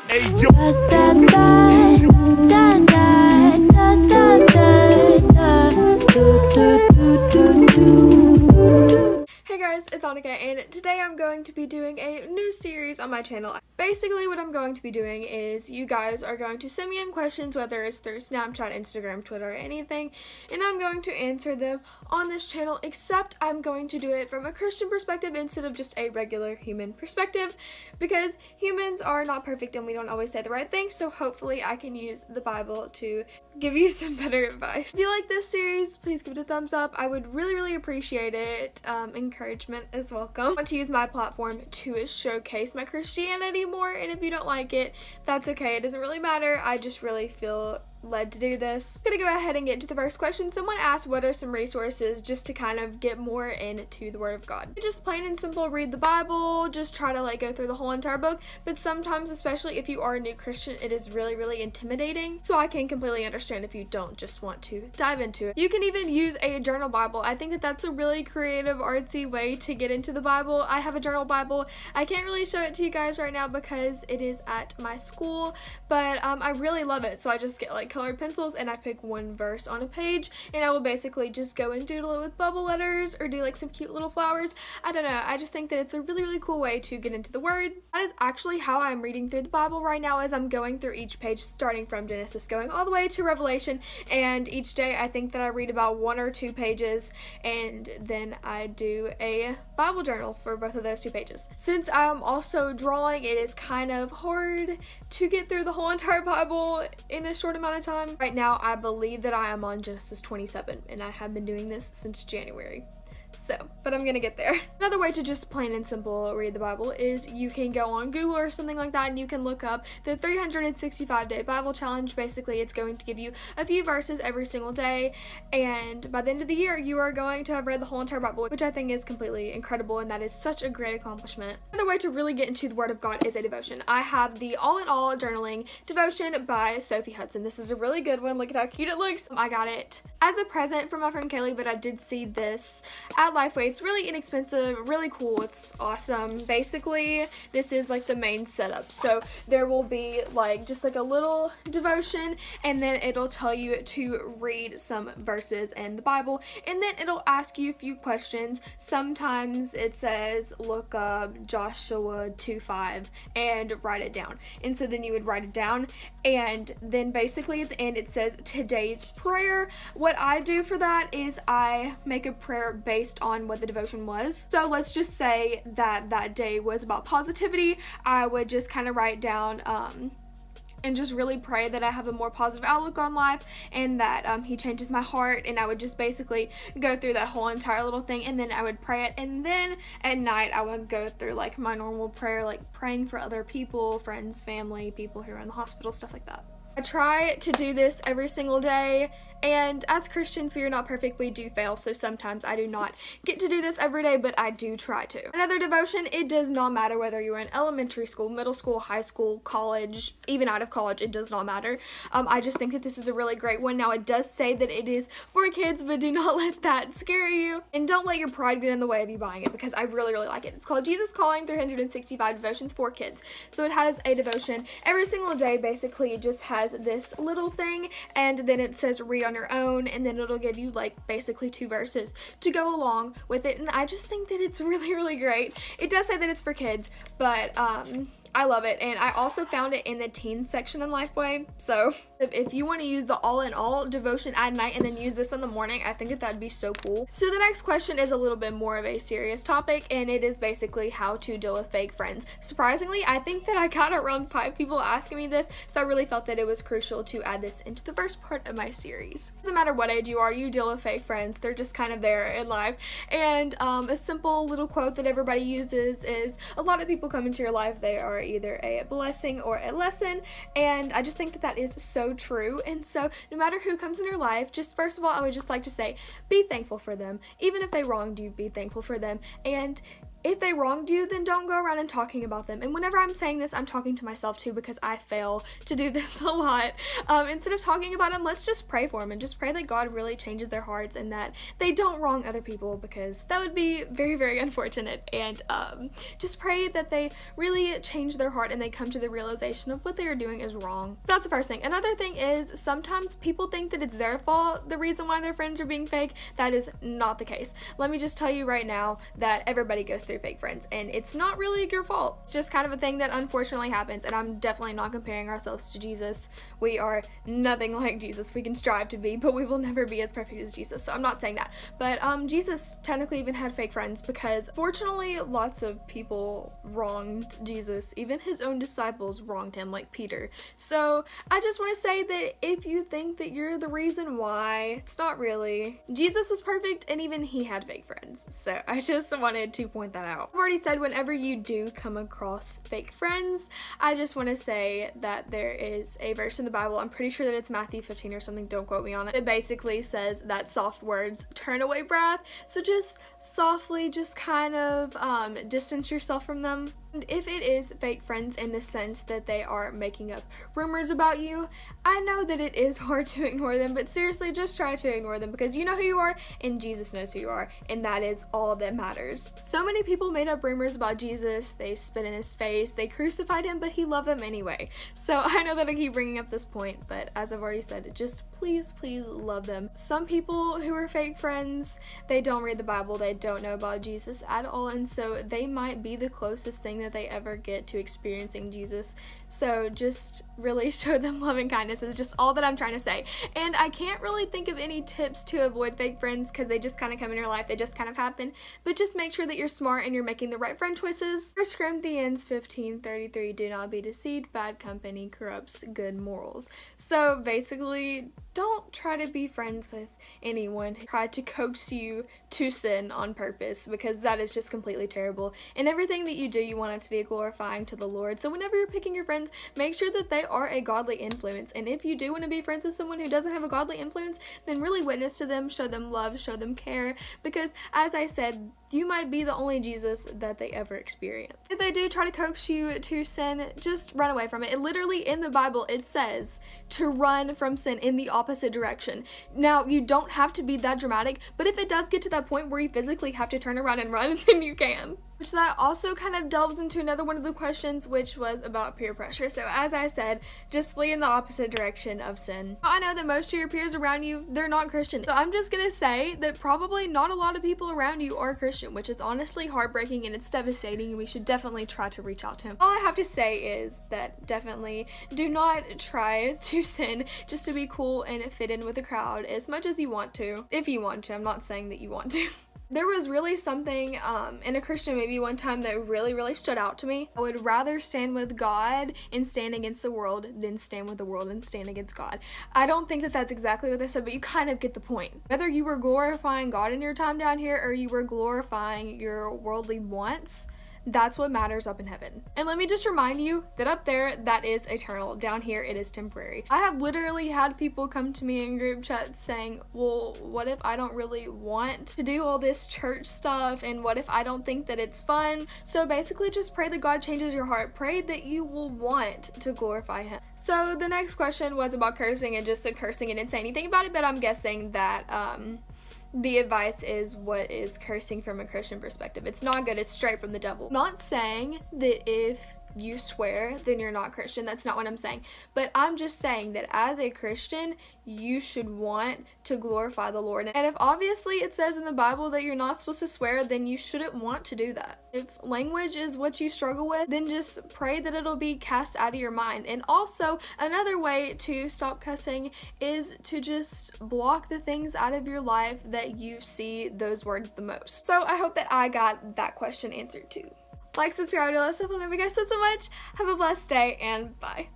Hey, yo. Hey guys, it's Annika, and today I'm going to be doing a new series on my channel. Basically, what I'm going to be doing is you guys are going to send me in questions, whether it's through Snapchat, Instagram, Twitter, or anything, and I'm going to answer them on this channel, except I'm going to do it from a Christian perspective instead of just a regular human perspective, because humans are not perfect and we don't always say the right thing, so hopefully I can use the Bible to give you some better advice. If you like this series, please give it a thumbs up. I would really appreciate it. Encouragement is welcome. I want to use my platform to showcase my Christianity more, and if you don't like it, that's okay. It doesn't really matter. I just really feel led to do this. I'm gonna go ahead and get into the first question. Someone asked what are some resources just to kind of get more into the Word of God. Just plain and simple, read the Bible, just try to like go through the whole entire book, but sometimes, especially if you are a new Christian, it is really intimidating, so I can completely understand if you don't just want to dive into it. You can even use a journal Bible. I think that that's a really creative, artsy way to get into the Bible. I have a journal Bible. I can't really show it to you guys right now because it is at my school, but I really love it, so I just get like colored pencils and I pick one verse on a page, and I will basically just go and doodle it with bubble letters or do like some cute little flowers. I don't know, I just think that it's a really cool way to get into the Word. That is actually how I'm reading through the Bible right now, as I'm going through each page, starting from Genesis going all the way to Revelation, and each day I think that I read about 1 or 2 pages, and then I do a Bible journal for both of those 2 pages. Since I'm also drawing, it is kind of hard to get through the whole entire Bible in a short amount of time. Right now, I believe that I am on Genesis 27, and I have been doing this since January. So, but I'm gonna get there. Another way to just plain and simple read the Bible is you can go on Google or something like that, and you can look up the 365-day Bible challenge. Basically, it's going to give you a few verses every single day, and by the end of the year, you are going to have read the whole entire Bible, which I think is completely incredible, and that is such a great accomplishment. Another way to really get into the Word of God is a devotion. I have the All in All Journaling Devotion by Sophie Hudson. This is a really good one. Look at how cute it looks. I got it as a present from my friend Kaylee, but I did see this at Lifeway. It's really inexpensive, really cool, it's awesome. Basically, this is like the main setup. So there will be like just like a little devotion, and then it'll tell you to read some verses in the Bible, and then it'll ask you a few questions. Sometimes it says look up Joshua 2:5 and write it down, and so then you would write it down, and then basically at the end it says today's prayer. What I do for that is I make a prayer based on what the devotion was. So let's just say that that day was about positivity. I would just kind of write down and just really pray that I have a more positive outlook on life, and that he changes my heart, and I would just basically go through that whole entire little thing, and then I would pray it, and then at night I would go through like my normal prayer, like praying for other people, friends, family, people who are in the hospital, stuff like that. I try to do this every single day, and as Christians, we are not perfect, we do fail, so sometimes I do not get to do this every day, but I do try to. Another devotion, it does not matter whether you're in elementary school, middle school, high school, college, even out of college, it does not matter. I just think that this is a really great one. Now, it does say that it is for kids, but do not let that scare you, and don't let your pride get in the way of you buying it, because I really like it. It's called Jesus Calling 365 Devotions for Kids. So it has a devotion every single day. Basically, it just has this little thing, and then it says read on your own, and then it'll give you like basically 2 verses to go along with it, and I just think that it's really great. It does say that it's for kids, but I love it, and I also found it in the teens section in Lifeway, so if you want to use the All in All devotion at night and then use this in the morning, I think that that'd be so cool. So the next question is a little bit more of a serious topic, and it is basically how to deal with fake friends. Surprisingly, I think that I got around 5 people asking me this, so I really felt that it was crucial to add this into the first part of my series. Doesn't matter what age you are, you deal with fake friends. They're just kind of there in life, and a simple little quote that everybody uses is, a lot of people come into your life, they are either a blessing or a lesson, and I just think that that is so true. And so no matter who comes in your life, just first of all, I would just like to say, be thankful for them. Even if they wronged you, be thankful for them, and if they wronged you, then don't go around and talking about them. And whenever I'm saying this, I'm talking to myself too, because I fail to do this a lot. Instead of talking about them, let's just pray for them and just pray that God really changes their hearts and that they don't wrong other people, because that would be very, very unfortunate. And just pray that they really change their heart and they come to the realization of what they are doing is wrong. So that's the first thing. Another thing is sometimes people think that it's their fault, the reason why their friends are being fake. That is not the case. Let me just tell you right now that everybody goes through fake friends, and it's not really your fault. It's just kind of a thing that unfortunately happens, and I'm definitely not comparing ourselves to Jesus. We are nothing like Jesus. We can strive to be, but we will never be as perfect as Jesus, so I'm not saying that. But Jesus technically even had fake friends, because fortunately lots of people wronged Jesus. Even his own disciples wronged him, like Peter. So I just want to say that if you think that you're the reason why, it's not really. Jesus was perfect, and even he had fake friends. So I just wanted to point that out. I've already said whenever you do come across fake friends, I just want to say that there is a verse in the Bible, I'm pretty sure that it's Matthew 15 or something, don't quote me on it. It basically says that soft words turn away wrath, so just softly just kind of distance yourself from them. And if it is fake friends in the sense that they are making up rumors about you, I know that it is hard to ignore them, but seriously, just try to ignore them, because you know who you are and Jesus knows who you are, and that is all that matters. So many people made up rumors about Jesus, they spit in his face, they crucified him, but he loved them anyway. So I know that I keep bringing up this point, but as I've already said, just please, please love them. Some people who are fake friends, they don't read the Bible, they don't know about Jesus at all, and so they might be the closest thing that they ever get to experiencing Jesus. So just really show them love and kindness is just all that I'm trying to say. And I can't really think of any tips to avoid fake friends, because they just kind of come in your life, they just kind of happen, but just make sure that you're smart and you're making the right friend choices. 1 Corinthians 15:33, do not be deceived, bad company corrupts good morals. So basically, don't try to be friends with anyone who tried to coax you to sin on purpose, because that is just completely terrible. And everything that you do, you want it to be glorifying to the Lord. So whenever you're picking your friends, make sure that they are a godly influence. And if you do want to be friends with someone who doesn't have a godly influence, then really witness to them, show them love, show them care, because as I said, you might be the only Jesus that they ever experience. If they do try to coax you to sin, just run away from it. It literally, in the Bible, it says to run from sin in the opposite direction. Now, you don't have to be that dramatic, but if it does get to that point where you physically have to turn around and run, then you can. Which that also kind of delves into another one of the questions, which was about peer pressure. So as I said, just flee in the opposite direction of sin. I know that most of your peers around you, they're not Christian. So I'm just gonna say that probably not a lot of people around you are Christian, which is honestly heartbreaking and it's devastating, and we should definitely try to reach out to him. All I have to say is that definitely do not try to sin just to be cool and fit in with the crowd as much as you want to. If you want to, I'm not saying that you want to. There was really something in a Christian movie one time that really stood out to me. I would rather stand with God and stand against the world than stand with the world and stand against God. I don't think that that's exactly what they said, but you kind of get the point. Whether you were glorifying God in your time down here or you were glorifying your worldly wants, that's what matters up in heaven. And let me just remind you that up there, that is eternal. Down here, it is temporary. I have literally had people come to me in group chats saying, well, what if I don't really want to do all this church stuff? And what if I don't think that it's fun? So basically just pray that God changes your heart. Pray that you will want to glorify him. So the next question was about cursing and just cursing. and didn't say anything about it, but I'm guessing that, the advice is what is cursing from a Christian perspective. It's not good, it's straight from the devil. I'm not saying that if you swear then you're not Christian, that's not what I'm saying, but I'm just saying that as a Christian you should want to glorify the Lord. And if obviously it says in the Bible that you're not supposed to swear, then you shouldn't want to do that. If language is what you struggle with, then just pray that it'll be cast out of your mind. And also another way to stop cussing is to just block the things out of your life that you see those words the most. So I hope that I got that question answered too. Like, subscribe, do all that stuff. I love you guys so much. Have a blessed day and bye.